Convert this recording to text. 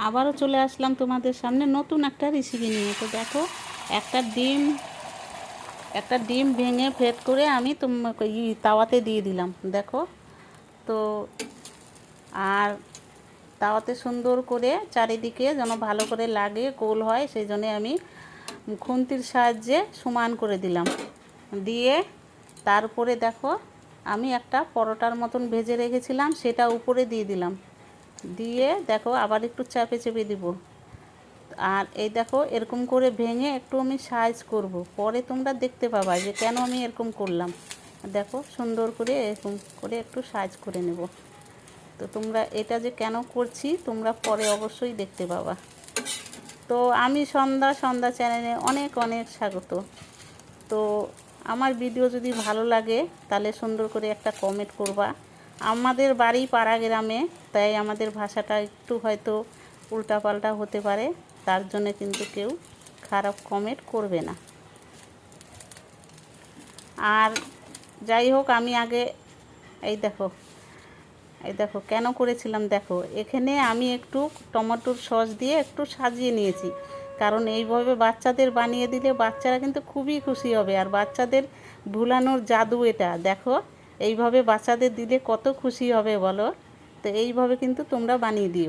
আবারও চলে আসলাম তোমাদের সামনে নতুন একটা রেসিপি নিয়ে। তো দেখো, একটা ডিম ভেঙে ফেট করে আমি তাওয়াতে দিয়ে দিলাম। দেখো তো, আর তাওয়াতে সুন্দর করে চারিদিকে যেন ভালো করে লাগে, গোল হয়, সেই জন্যে আমি খুন্তির সাহায্যে সমান করে দিলাম। দিয়ে তারপরে দেখো, আমি একটা পরোটার মতন ভেজে রেখেছিলাম, সেটা উপরে দিয়ে দিলাম। দিয়ে দেখো, আবার একটু চাপে চেপে দিব। আর এই দেখো, এরকম করে ভেঙে একটু আমি সাইজ করব, পরে তোমরা দেখতে পাবা যে কেন আমি এরকম করলাম। দেখো, সুন্দর করে এরকম করে একটু সাইজ করে নেব। তো তোমরা এটা যে কেন করছি তোমরা পরে অবশ্যই দেখতে পাবা। তো আমি সন্ধ্যা চ্যানেলে অনেক স্বাগত। তো আমার ভিডিও যদি ভালো লাগে তাহলে সুন্দর করে একটা কমেন্ট করবা। আমাদের বাড়ি পাড়া গ্রামে, তাই আমাদের ভাষাটা একটু হয়তো উল্টাপাল্টা হতে পারে, তার জন্য কিন্তু কেউ খারাপ কমেন্ট করবে না। আর যাই হোক, আমি আগে এই দেখো কেন করেছিলাম। দেখো, এখানে আমি একটু টমেটোর সস দিয়ে একটু সাজিয়ে নিয়েছি, কারণ এইভাবে বাচ্চাদের বানিয়ে দিলে বাচ্চারা কিন্তু খুবই খুশি হবে। আর বাচ্চাদের ভুলানোর জাদু এটা। দেখো, এইভাবে বাচ্চাদের দিলে কত খুশি হবে বলো। তো এইভাবে কিন্তু তোমরা বানিয়ে দিও।